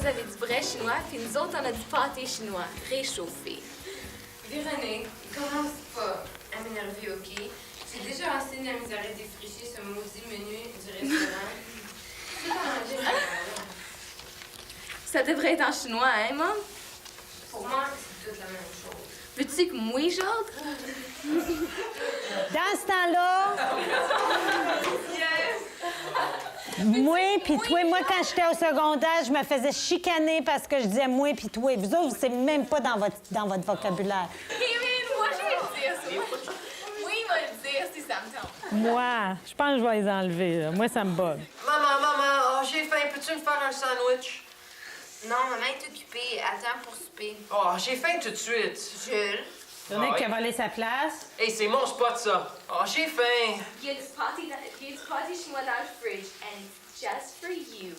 vous avez du vrai chinois, puis nous autres, on a du pâté chinois, réchauffé. Véronique, commence pas à m'énerver, OK? J'ai déjà assez de la misère à défricher ce maudit menu du restaurant. C'est pas manger là. Ça devrait être en chinois, hein, Maman? Pour moi, c'est toute la même chose. Veux-tu que moi, j'autre? Dans ce temps-là, moi puis toi, moi, quand j'étais au secondaire, je me faisais chicaner parce que je disais moi puis toi. Vous autres, c'est même pas dans votre vocabulaire. Moi, je vais le dire, ça. Oui, il va le dire si ça me tente. Moi, je pense que je vais les enlever. Là. Moi, ça me bug. Maman, j'ai faim. Peux-tu me faire un sandwich? Non, maman est occupée. Attends pour souper. Oh, j'ai faim tout de suite. Jules. Véronique qui a volé sa place. Hey, c'est mon spot, ça. Oh, j'ai faim. Il y a du pâté chinois dans le fridge, and it's just for you.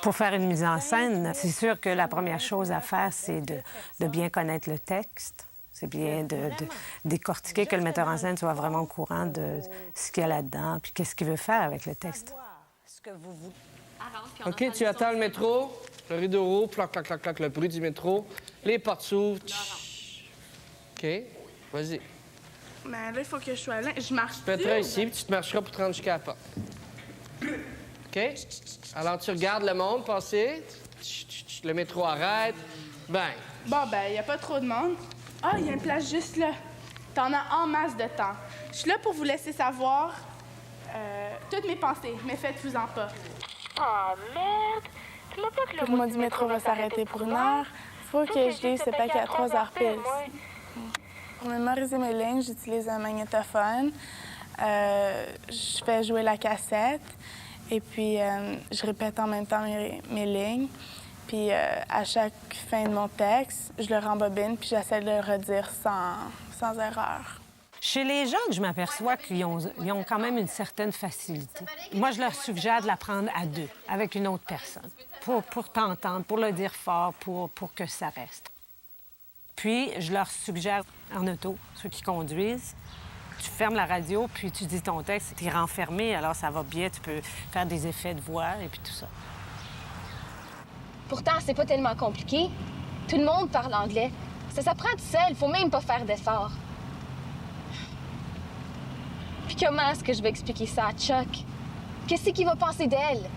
Pour faire une mise en scène, c'est sûr que la première chose à faire, c'est de bien connaître le texte. C'est bien de décortiquer, que le metteur en scène soit vraiment au courant de ce qu'il y a là-dedans, puis qu'est-ce qu'il veut faire avec le texte. OK, tu attends le métro, le rideau roule, clac, clac, clac, clac, le bruit du métro, les portes s'ouvrent. OK, vas-y. Mais là, il faut que je sois là. Je marche. Tu te mettras ici, puis tu te marcheras pour te rendre jusqu'à la porte. OK? Alors, tu regardes le monde passer, le métro arrête, bang. Bon, ben, il n'y a pas trop de monde. Ah, il y a une place juste là. T'en as en masse de temps. Je suis là pour vous laisser savoir toutes mes pensées, mais faites-vous-en pas. Oh, merde! Tu m'as pas que le Le mois du métro va s'arrêter pour 1 heure. Faut que je lise ce paquet à 3 heures pile. Pour mémoriser mes lignes, j'utilise un magnétophone. Je fais jouer la cassette. Et puis, je répète en même temps mes lignes. Puis, à chaque fin de mon texte, je le rembobine, puis j'essaie de le redire sans erreur. Chez les jeunes, je m'aperçois qu'ils ont quand même une certaine facilité. Moi, je leur suggère de l'apprendre à 2, avec une autre personne, pour t'entendre, pour le dire fort, pour que ça reste. Puis, je leur suggère en auto, ceux qui conduisent, tu fermes la radio, puis tu dis ton texte, tu es renfermé, alors ça va bien, tu peux faire des effets de voix et puis tout ça. Pourtant, c'est pas tellement compliqué. Tout le monde parle anglais. Ça s'apprend tout seul, faut même pas faire d'efforts. Puis comment est-ce que je vais expliquer ça à Chuck? Qu'est-ce qu'il va penser d'elle?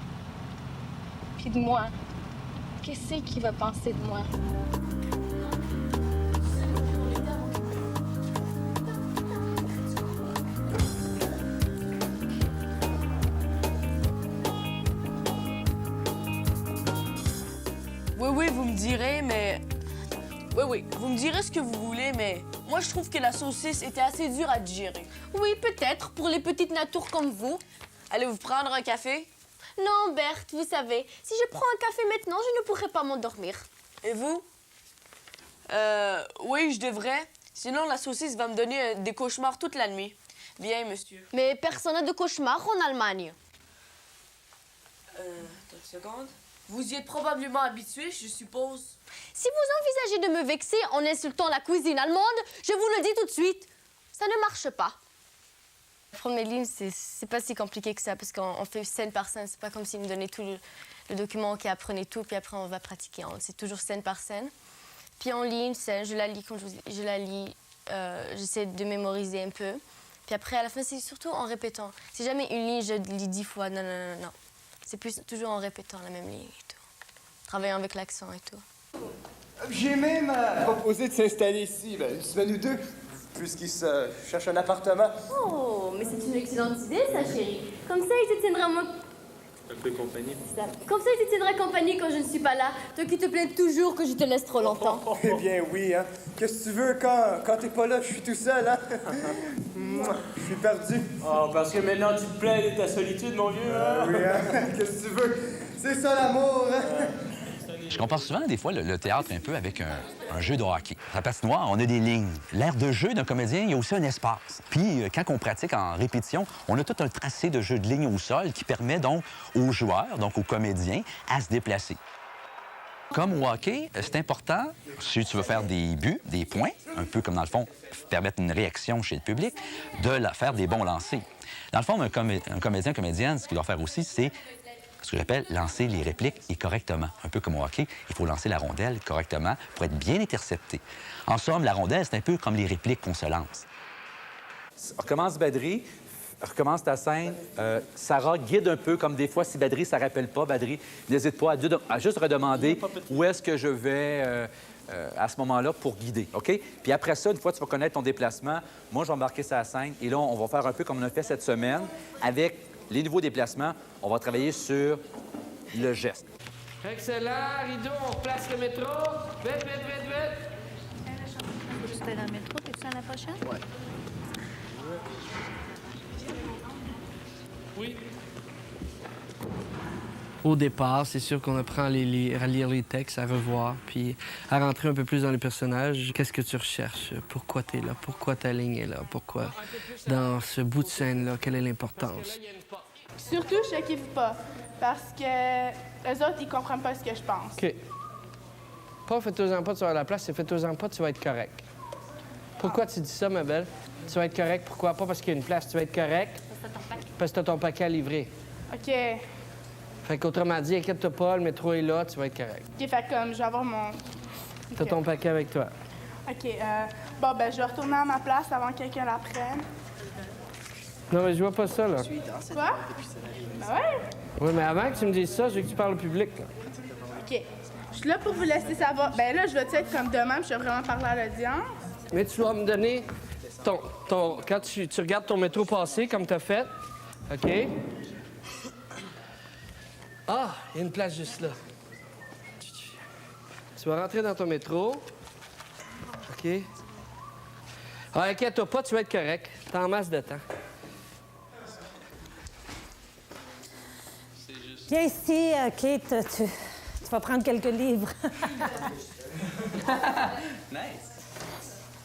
Puis de moi? Qu'est-ce qu'il va penser de moi? Oui, vous me direz, mais... Oui, vous me direz ce que vous voulez, mais moi, je trouve que la saucisse était assez dure à digérer. Oui, peut-être, pour les petites natures comme vous. Allez-vous prendre un café? Non, Berthe, vous savez, si je prends un café maintenant, je ne pourrai pas m'endormir. Et vous? Oui, je devrais. Sinon, la saucisse va me donner des cauchemars toute la nuit. Bien, monsieur. Mais personne n'a de cauchemar en Allemagne. Attends une seconde. Vous y êtes probablement habitué, je suppose. Si vous envisagez de me vexer en insultant la cuisine allemande, je vous le dis tout de suite, ça ne marche pas. Prendre mes lignes, c'est pas si compliqué que ça, parce qu'on fait scène par scène. C'est pas comme s'ils me donnaient tout le document, qui apprenait tout, puis après on va pratiquer. C'est toujours scène par scène. Puis on lit une scène, je la lis quand je la lis, j'essaie de mémoriser un peu. Puis après, à la fin, c'est surtout en répétant. Si jamais une ligne, je lis 10 fois, non. C'est plus toujours en répétant la même ligne et tout. Travaillant avec l'accent et tout. J'ai même proposé de s'installer ici, une semaine ou 2, puisqu'il se cherche un appartement. Oh, mais c'est une excellente idée, ça, chérie. Comme ça, il te tiendra un peu compagnie. Comme ça, il te tiendra compagnie quand je ne suis pas là. Toi qui te plains toujours que je te laisse trop longtemps. Eh bien, oui, hein. Qu'est-ce que tu veux quand t'es pas là, je suis tout seul, hein? Je suis perdu. Oh, parce que maintenant tu te plains de ta solitude, mon vieux. Oui, hein. Qu'est-ce que tu veux? C'est ça l'amour, hein? Je compare souvent, des fois, le théâtre un peu avec un jeu de hockey. À la patinoire, on a des lignes. L'aire de jeu d'un comédien, il y a aussi un espace. Puis, quand on pratique en répétition, on a tout un tracé de jeu de lignes au sol qui permet donc aux joueurs, donc aux comédiens, à se déplacer. Comme au hockey, c'est important, si tu veux faire des buts, des points, un peu comme dans le fond, permettre une réaction chez le public, de faire des bons lancers. Dans le fond, un comédien, comédienne, ce qu'il doit faire aussi, c'est ce que j'appelle lancer les répliques et correctement. Un peu comme au hockey, il faut lancer la rondelle correctement pour être bien intercepté. En somme, la rondelle, c'est un peu comme les répliques qu'on se lance. Recommence, Badri. Recommence ta scène. Sarah, guide un peu, comme des fois, si Badri, ça ne rappelle pas, Badri, n'hésite pas à juste redemander où est-ce que je vais à ce moment-là pour guider, OK? Puis après ça, une fois que tu vas connaître ton déplacement, moi, je vais embarquer sur la scène et là, on va faire un peu comme on a fait cette semaine. Avec les nouveaux déplacements, on va travailler sur le geste. Excellent. Rideau, on replace le métro. Vite, vite, vite, vite. Faut que tu dans le métro. T'es-tu à la prochaine? Oui. Oui. Au départ, c'est sûr qu'on apprend à lire les textes, à revoir, puis à rentrer un peu plus dans les personnages. Qu'est-ce que tu recherches? Pourquoi tu es là? Pourquoi ta ligne est là? Pourquoi dans ce bout de scène-là? Quelle est l'importance? Surtout, je ne kiffe pas, parce que les autres, ils comprennent pas ce que je pense. OK. Pas fais-toi-en pas, tu vas à la place, c'est fais-toi-en pas, tu vas être correct. Pourquoi tu dis ça, ma belle? Tu vas être correct, pourquoi? Pas parce qu'il y a une place, tu vas être correct parce que tu as ton paquet à livrer. OK. Fait qu'autrement dit, inquiète-toi pas, le métro est là, tu vas être correct. OK, fait comme, je vais avoir mon... T'as ton paquet avec toi. OK, bon, ben, je vais retourner à ma place avant que quelqu'un la prenne. Non, mais je vois pas ça, là. Quoi? Ben ouais. Oui, mais avant que tu me dises ça, je veux que tu parles au public, là. OK. Je suis là pour vous laisser savoir. Ben là, je vais être comme demain, puis je vais vraiment parler à l'audience. Mais tu dois me donner quand tu regardes ton métro passer, comme tu as fait, OK? Ah, il y a une place juste là. Tu vas rentrer dans ton métro. OK? Ah, inquiète-toi pas, tu vas être correct. T'as en masse de temps. Viens ici, Kate, tu vas prendre quelques livres. Nice.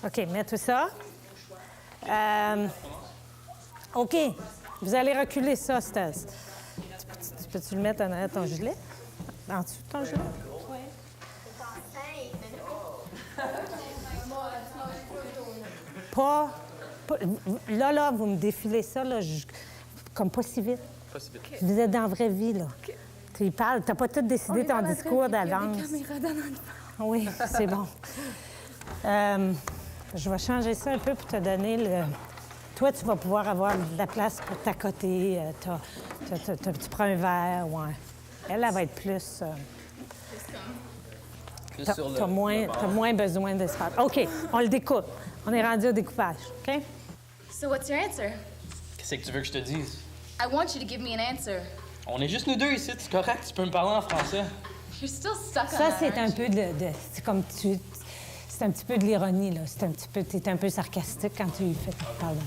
OK, mets tout ça. OK, vous allez reculer ça, Stas. Peux-tu le mettre en arrière de ton gilet? En dessous de ton gilet? Oui. Là, vous me défilez ça, là, comme pas si vite. Pas si vite. Vous êtes dans la vraie vie, là. Tu y parles, t'as pas tout décidé ton discours d'avance. Oui, c'est bon. Je vais changer ça un peu pour te donner le... Toi, tu vas pouvoir avoir de la place pour t'accoter. Tu prends un verre, ouais. Elle va être plus... T'as moins besoin d'espace. OK, on le découpe. On est rendu au découpage, OK? So what's your answer? Qu'est-ce que tu veux que je te dise? I want you to give me an answer. On est juste nous deux ici, c'est correct, tu peux me parler en français. You're still stuck on Ça, that, c'est un aren't peu c'est comme tu... C'est un petit peu de l'ironie, là. T'es un peu sarcastique quand tu fais parler.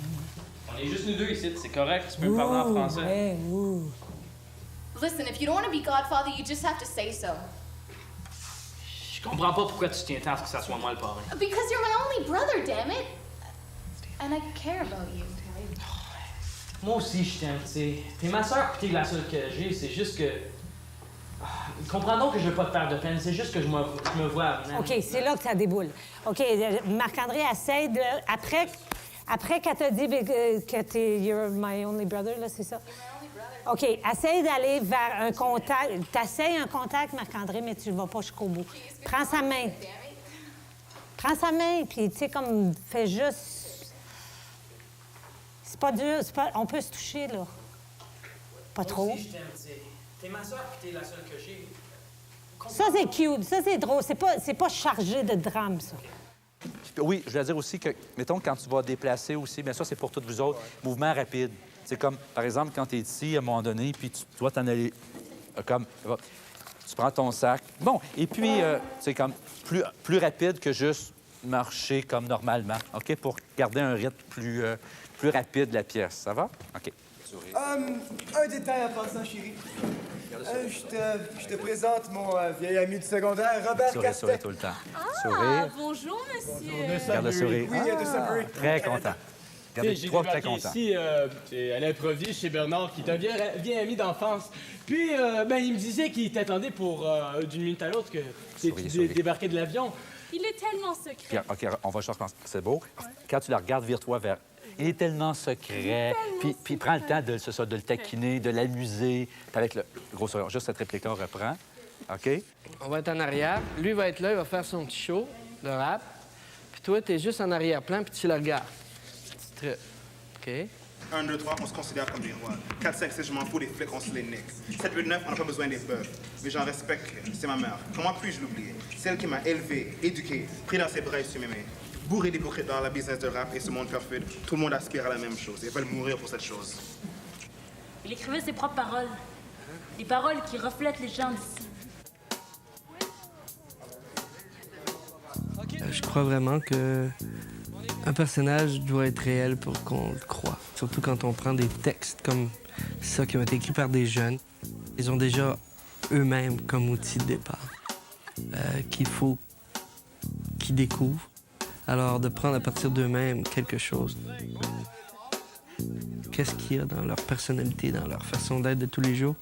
On est juste nous deux ici, c'est correct, tu peux me parler en français. Ouais, ouh. Listen, if you don't want to be Godfather, you just have to say so. Je comprends pas pourquoi tu tiens tant à ce que ça soit moi le parrain. Because you're my only brother, damn it. And I care about you. Moi aussi, je t'aime, tu sais. T'es ma sœur, puis t'es la seule que j'ai, c'est juste que... Comprends donc que je veux pas te faire de peine, c'est juste que je me vois... OK, c'est là que ça déboule. OK, Marc-André, essaie de... Après qu'elle t'a dit que t'es you're my only brother, là, c'est ça? OK, essaie d'aller vers un contact. T'essayes un contact, Marc-André, mais tu ne vas pas jusqu'au bout. Prends sa main. Prends sa main, puis tu sais, comme, fais juste... C'est pas dur, on peut se toucher, là. Pas trop. Moi aussi, je t'aime, tu sais. T'es ma sœur, puis t'es la seule que j'ai. Ça, c'est cute. Ça, c'est drôle. C'est pas chargé de drame, ça. Oui, je voulais dire aussi que, mettons, quand tu vas déplacer aussi, bien ça, c'est pour toutes vous autres, mouvement rapide. C'est comme, par exemple, quand tu es ici, à un moment donné, puis tu dois t'en aller, comme, tu prends ton sac. Bon, et puis, c'est comme plus rapide que juste marcher comme normalement, OK, pour garder un rythme plus rapide de la pièce. Ça va? OK. Un détail en passant, chérie. Je te présente mon vieil ami du secondaire, Robert Castet. Sourire tout le temps. Ah, bonjour, monsieur. Regarde le sourire. Oui, de Sudbury. Très content. Regardez, J'ai trois très débarqué contents. ici à l'improviste chez Bernard, qui est un vieil ami d'enfance. Puis, il me disait qu'il t'attendait pour d'une minute à l'autre que tu débarquais de l'avion. Il est tellement secret. Pierre, OK, on va juste recommencer. C'est beau. Quand tu la regardes, vire-toi vers Il est tellement secret. Puis prends le temps de le taquiner, de l'amuser. Puis avec le gros sourire, juste cette réplique-là, on reprend. OK? On va être en arrière. Lui va être là, il va faire son petit show de rap. Puis toi, t'es juste en arrière-plan, puis tu le regardes. Petit truc. OK? 1, 2, 3, on se considère comme des rois. 4, 5, 6, je m'en fous des flics, on se les nique. 7, 8, 9, on n'a pas besoin des bœufs. Mais j'en respecte, c'est ma mère. Comment puis-je l'oublier? Celle qui m'a élevé, éduqué, pris dans ses bras et su m'aimer. Bourré d'hypocrites dans la business de rap et ce monde perfide, tout le monde aspire à la même chose. Ils veulent mourir pour cette chose. Il écrivait ses propres paroles. Des paroles qui reflètent les gens d'ici. Je crois vraiment que un personnage doit être réel pour qu'on le croie. Surtout quand on prend des textes comme ça qui ont été écrits par des jeunes. Ils ont déjà eux-mêmes comme outil de départ qu'il faut qu'ils découvrent. Alors de prendre à partir d'eux-mêmes quelque chose. Qu'est-ce qu'il y a dans leur personnalité, dans leur façon d'être de tous les jours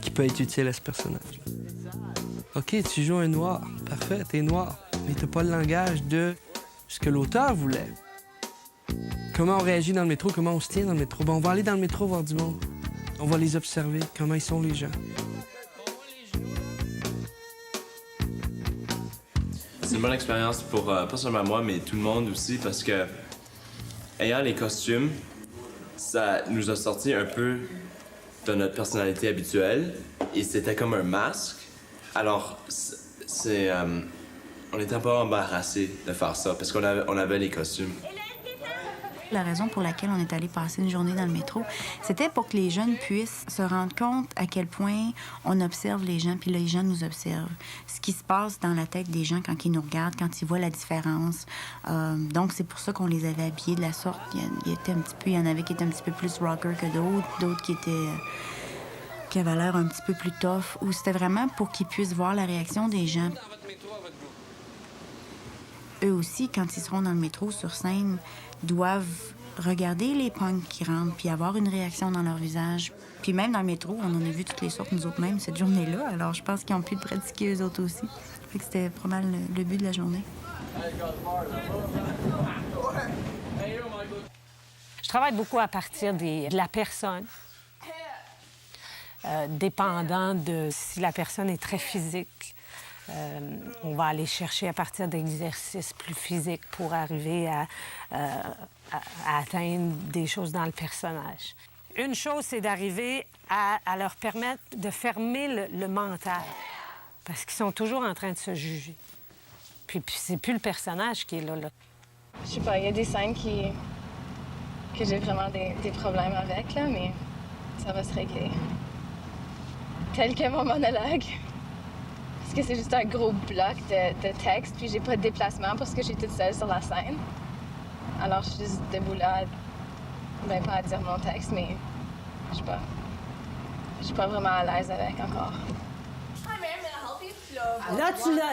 qui peut être utile à ce personnage? OK, tu joues un noir. Parfait, t'es noir. Mais t'as pas le langage de ce que l'auteur voulait. Comment on réagit dans le métro, comment on se tient dans le métro. Bon, on va aller dans le métro voir du monde. On va les observer, comment ils sont les gens. C'est une bonne expérience pour pas seulement moi, mais tout le monde aussi, parce que ayant les costumes, ça nous a sorti un peu de notre personnalité habituelle et c'était comme un masque. Alors, on était un peu embarrassés de faire ça parce qu'on avait les costumes. La raison pour laquelle on est allé passer une journée dans le métro, c'était pour que les jeunes puissent se rendre compte à quel point on observe les gens, puis les gens nous observent. Ce qui se passe dans la tête des gens quand ils nous regardent, quand ils voient la différence. Donc, c'est pour ça qu'on les avait habillés de la sorte. Il y en avait qui étaient un petit peu plus rocker que d'autres qui avaient l'air un petit peu plus tough, ou c'était vraiment pour qu'ils puissent voir la réaction des gens. Eux aussi, quand ils seront dans le métro, sur scène, doivent regarder les punks qui rentrent puis avoir une réaction dans leur visage. Puis même dans le métro, on en a vu toutes les sortes, nous autres mêmes, cette journée-là. Alors je pense qu'ils ont pu le pratiquer eux autres aussi. Fait que c'était pas mal le but de la journée. Je travaille beaucoup à partir de la personne. Dépendant de si la personne est très physique, on va aller chercher à partir d'exercices plus physiques pour arriver à atteindre des choses dans le personnage. Une chose, c'est d'arriver à leur permettre de fermer le mental, parce qu'ils sont toujours en train de se juger. Puis c'est plus le personnage qui est là. Je sais pas, il y a des scènes que j'ai vraiment des problèmes avec, là, mais ça va se régler. Tel que mon monologue. Parce que c'est juste un gros bloc de texte, puis j'ai pas de déplacement parce que j'ai toute seule sur la scène. Alors je suis juste debout là, ben pas à dire mon texte, mais je suis pas vraiment à l'aise avec encore. Là,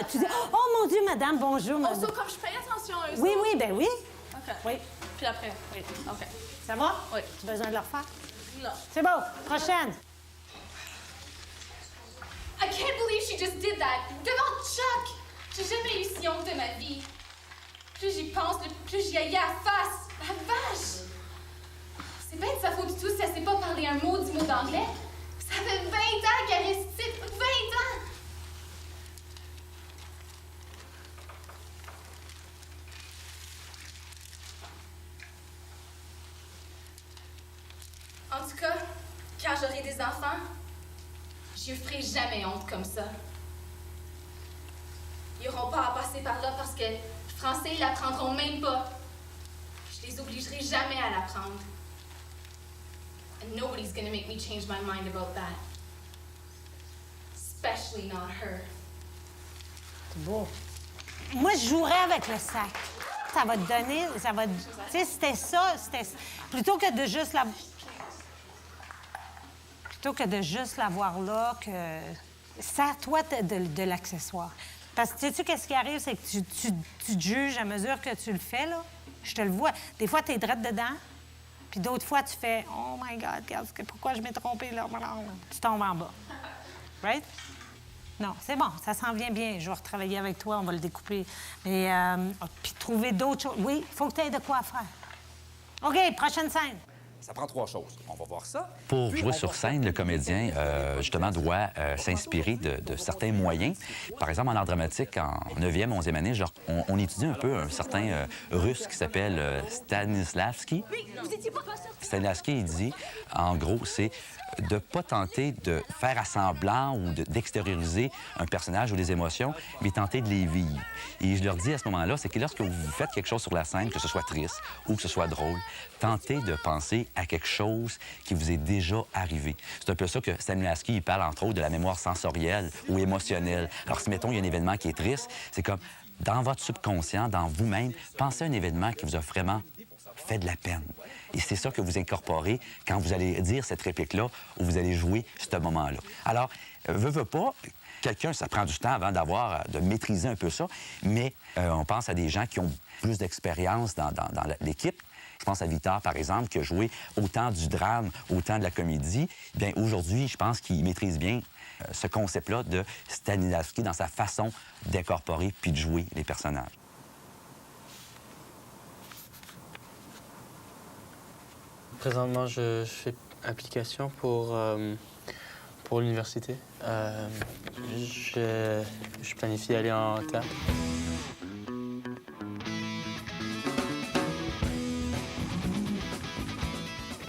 tu dis « Oh, mon Dieu, madame, bonjour. » Oh, so, comme je paye attention à eux. Oui, oui, ben oui. OK. Oui. Puis après, oui. OK. Ça va? Oui. Tu as besoin de le refaire? Non. C'est bon. Prochaine. I can't believe she just did that. Devant Chuck! J'ai jamais eu si honte de ma vie. Plus j'y pense, plus j'y haïs à face. La vache! C'est bien de sa faute du tout si elle sait pas parler un mot du mot d'anglais. Ça fait 20 ans qu'elle récite. 20 ans! En tout cas, quand j'aurai des enfants, je ne ferai jamais honte comme ça. Ils n'auront pas à passer par là parce que le français, ils l'apprendront même pas. Je les obligerai jamais à l'apprendre. And nobody's gonna make me change my mind about that. Especially not her. C'est beau. Moi, je jouerais avec le sac. Ça va te donner... Ça va... Tu sais, c'était ça, plutôt que de juste la... Plutôt que de juste l'avoir là, que... Sers-toi de l'accessoire. Parce que sais-tu qu'est-ce qui arrive, c'est que tu te juges à mesure que tu le fais, là. Je te le vois. Des fois, t'es drette dedans, puis d'autres fois, tu fais « Oh my God, pourquoi je m'ai trompée, là? » Tu tombes en bas. Right? Non, c'est bon, ça s'en vient bien. Je vais retravailler avec toi, on va le découper. Mais, puis trouver d'autres choses. Oui, il faut que tu aies de quoi faire. OK, prochaine scène. Ça prend 3 choses. On va voir ça. Pour jouer sur scène, le comédien, justement, doit s'inspirer de certains moyens. Par exemple, en art dramatique, en 9e, 11e année, genre, on étudie un peu un certain Russe qui s'appelle Stanislavski. Stanislavski, il dit, en gros, c'est de ne pas tenter de faire assemblant ou d'extérioriser un personnage ou des émotions, mais tenter de les vivre. Et je leur dis à ce moment-là, c'est que lorsque vous faites quelque chose sur la scène, que ce soit triste ou que ce soit drôle, tentez de penser à quelque chose qui vous est déjà arrivé. C'est un peu ça que Stanislavski, il parle entre autres de la mémoire sensorielle ou émotionnelle. Alors si, mettons, il y a un événement qui est triste, c'est comme dans votre subconscient, dans vous-même, pensez à un événement qui vous a vraiment fait de la peine. Et c'est ça que vous incorporez quand vous allez dire cette réplique-là ou vous allez jouer ce moment-là. Alors, veut pas, quelqu'un, ça prend du temps avant de maîtriser un peu ça, mais on pense à des gens qui ont plus d'expérience dans l'équipe. Je pense à Victor, par exemple, qui a joué autant du drame, autant de la comédie. Bien, aujourd'hui, je pense qu'il maîtrise bien ce concept-là de Stanislavski dans sa façon d'incorporer puis de jouer les personnages. Présentement, je fais application pour l'université. Je planifie aller en théâtre.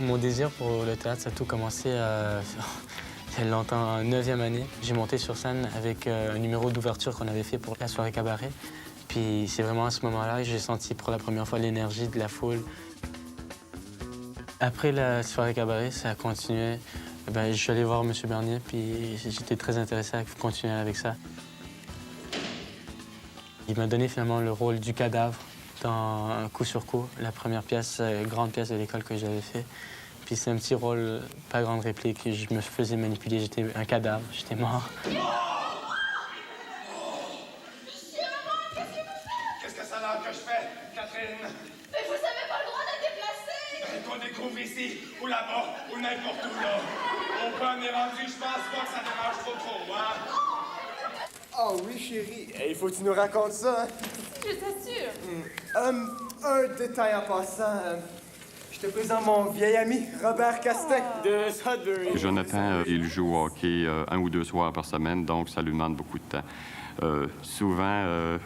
Mon désir pour le théâtre, ça a tout commencé il y a longtemps, en 9e année. J'ai monté sur scène avec un numéro d'ouverture qu'on avait fait pour la soirée cabaret. Puis c'est vraiment à ce moment-là que j'ai senti pour la première fois l'énergie de la foule. Après la soirée cabaret, ça a continué. Je suis allé voir M. Bernier, puis j'étais très intéressé à continuer avec ça. Il m'a donné finalement le rôle du cadavre dans Un coup sur coup, la première pièce, grande pièce de l'école que j'avais fait. Puis c'est un petit rôle, pas grande réplique. Je me faisais manipuler, j'étais un cadavre, j'étais mort. Qu'est-ce que ça a l'air que je fais, Catherine? Mais vous avez pas le droit de déplacer! Qu'on découvre ici, ou là-bas, ou n'importe où, là. Au point on est rendu, je pense pas que ça dérange trop, hein? Oh oui, chérie. Il faut que tu nous racontes ça, hein? Je t'assure. Un détail en passant. Je te présente mon vieil ami, Robert Castin, de Sudbury. Jonathan, il joue au hockey 1 ou 2 soirs par semaine, donc ça lui demande beaucoup de temps. Souvent,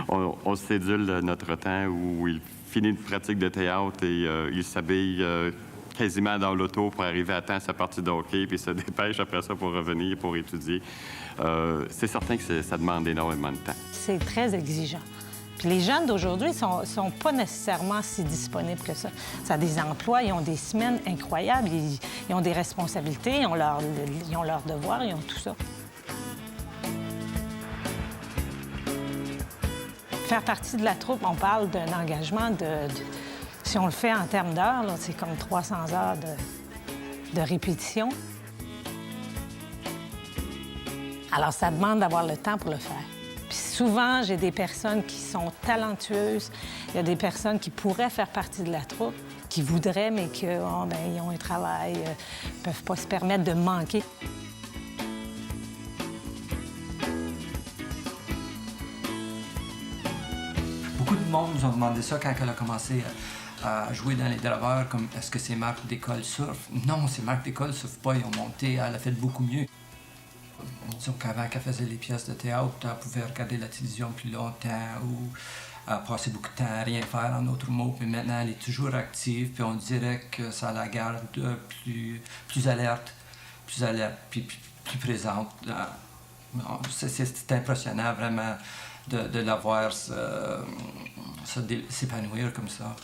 on cédule notre temps où il finit une pratique de théâtre et il s'habille quasiment dans l'auto pour arriver à temps à sa partie de hockey, puis il se dépêche après ça pour revenir, pour étudier. C'est certain que ça demande énormément de temps. C'est très exigeant. Puis les jeunes d'aujourd'hui sont pas nécessairement si disponibles que ça. Ça a des emplois, ils ont des semaines incroyables, ils ont des responsabilités, ils ont leurs devoirs, ils ont tout ça. Faire partie de la troupe, on parle d'un engagement si on le fait en termes d'heures, c'est comme 300 heures de répétition. Alors, ça demande d'avoir le temps pour le faire. Puis souvent, j'ai des personnes qui sont talentueuses. Il y a des personnes qui pourraient faire partie de la troupe, qui voudraient, mais qu'ils ont un travail, ne peuvent pas se permettre de manquer. Beaucoup de monde nous ont demandé ça quand elle a commencé à jouer dans Les Draveurs, comme est-ce que c'est Marc d'école surf? Non, c'est Marc d'école surf pas, ils ont monté, elle a fait beaucoup mieux. Disons qu'avant qu'elle faisait les pièces de théâtre, elle pouvait regarder la télévision plus longtemps ou passer beaucoup de temps à rien faire, en d'autres mots. Puis maintenant, elle est toujours active, puis on dirait que ça la garde plus alerte, puis plus présente. C'est impressionnant, vraiment, de la voir s'épanouir comme ça.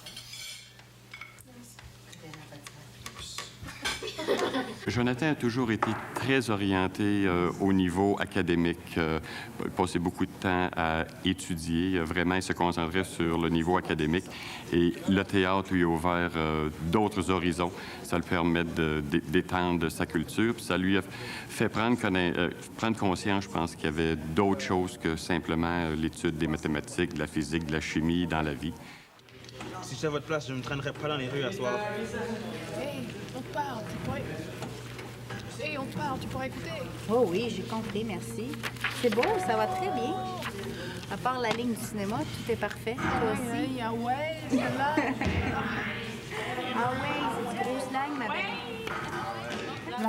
Jonathan a toujours été très orienté au niveau académique. Il passait beaucoup de temps à étudier. Vraiment, il se concentrait sur le niveau académique. Et le théâtre lui a ouvert d'autres horizons. Ça le permet d'étendre sa culture. Puis ça lui a fait prendre conscience, je pense, qu'il y avait d'autres choses que simplement l'étude des mathématiques, de la physique, de la chimie dans la vie. Si j'étais à votre place, je ne me traînerais pas dans les rues à soir. Hey, on te parle, tu pourrais... Hey, on te parle, tu pourrais écouter. Oh oui, j'ai compris, merci. C'est beau, ça va très bien. À part la ligne du cinéma, tout est parfait. Toi aussi. Ouais, c'est là.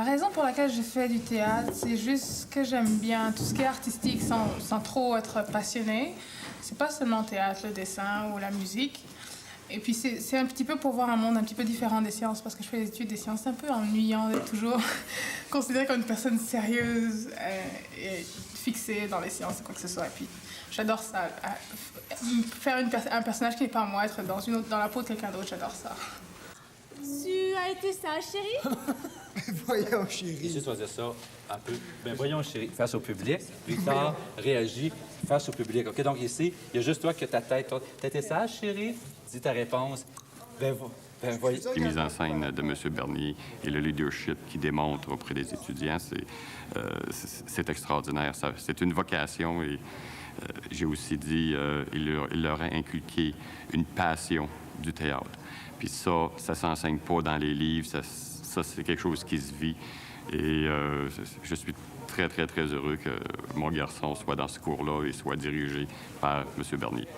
La raison pour laquelle je fais du théâtre, c'est juste que j'aime bien tout ce qui est artistique sans trop être passionnée. C'est pas seulement le théâtre, le dessin ou la musique. Et puis c'est un petit peu pour voir un monde un petit peu différent des sciences, parce que je fais des études des sciences. C'est un peu ennuyant d'être toujours considérée comme une personne sérieuse et fixée dans les sciences ou quoi que ce soit. Et puis j'adore ça. Faire un personnage qui n'est pas moi, être dans la peau de quelqu'un d'autre, j'adore ça. Tu as été sage, chérie? Voyons, chérie. Juste dire ça un peu. Ben voyons, chérie, face au public. Victor réagit face au public. OK, donc ici, il y a juste toi que ta tête. T'as été sage, chérie? Dis ta réponse. Voyons. La mise en scène de M. Bernier et le leadership qu'il démontre auprès des étudiants, c'est extraordinaire. C'est une vocation et j'ai aussi dit, il leur a inculqué une passion du théâtre. Puis ça s'enseigne pas dans les livres, ça c'est quelque chose qui se vit. Et je suis très, très, très heureux que mon garçon soit dans ce cours-là et soit dirigé par M. Bernier.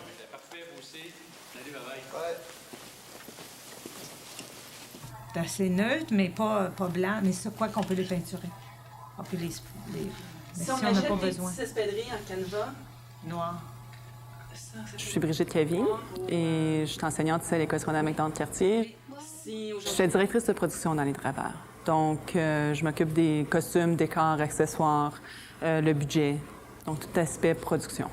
C'est assez neutre, mais pas blanc. Mais ça, quoi qu'on peut les peinturer. On peut si on n'a pas besoin. Si espadrilles en canevas noir. Je suis Brigitte Cavie et je suis enseignante ici à l'École secondaire McDonald-Cartier. Je suis la directrice de production dans Les Draveurs. Donc, je m'occupe des costumes, décors, accessoires, le budget, donc tout aspect production.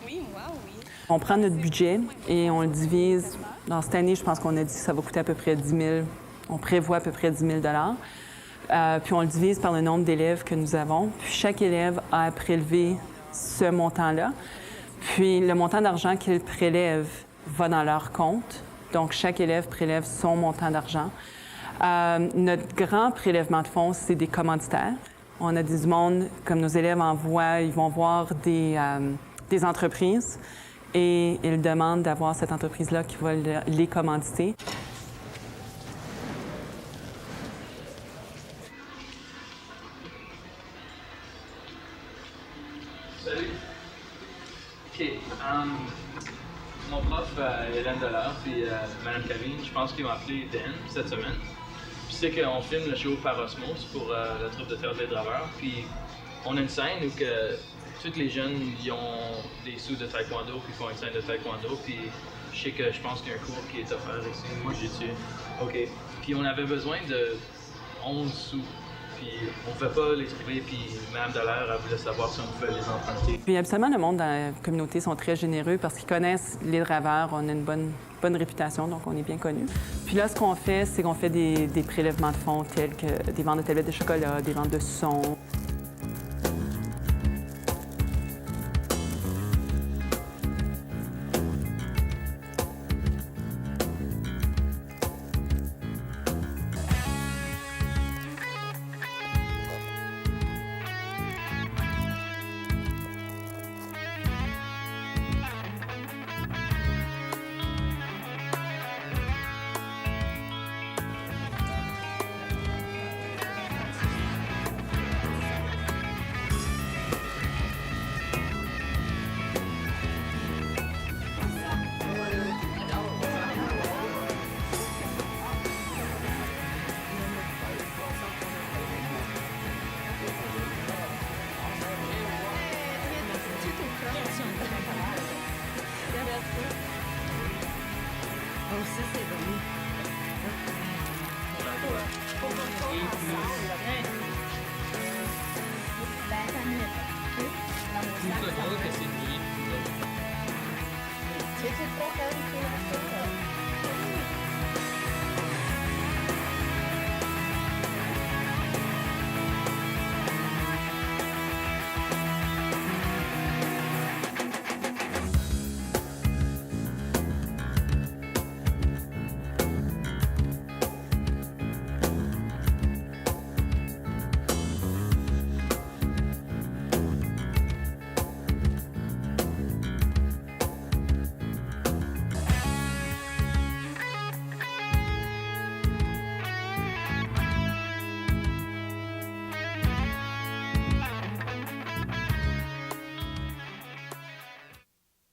Oui, moi, oui. On prend notre budget et on le divise. Dans cette année, je pense qu'on a dit que ça va coûter à peu près 10 000. On prévoit à peu près 10 000 puis on le divise par le nombre d'élèves que nous avons. Puis chaque élève a à prélever ce montant-là. Puis le montant d'argent qu'ils prélèvent va dans leur compte. Donc, chaque élève prélève son montant d'argent. Notre grand prélèvement de fonds, c'est des commanditaires. On a du monde, comme nos élèves envoient, ils vont voir des entreprises et ils demandent d'avoir cette entreprise-là qui va les commanditer. Salut. OK. Mon prof, Hélène Delors, puis Mme Cavine, je pense qu'ils m'ont appelé Dan cette semaine. Puis c'est qu'on filme le show par osmose pour la troupe de théâtre des Draveurs. Puis on a une scène où que tous les jeunes ils ont des sous de taekwondo, puis font une scène de taekwondo. Puis je pense qu'il y a un cours qui est offert ici. Moi, j'ai tué. OK. Puis on avait besoin de 11 sous. Puis on ne pouvait pas les trouver, puis Mme Dallaire, elle voulait savoir si on pouvait les emprunter. Puis absolument, le monde dans la communauté sont très généreux parce qu'ils connaissent les Draveurs. On a une bonne réputation, donc on est bien connus. Puis là, ce qu'on fait, c'est qu'on fait des prélèvements de fonds tels que des ventes de tablettes de chocolat, des ventes de sons. C'est drôle que c'est nuit. C'est trop calme,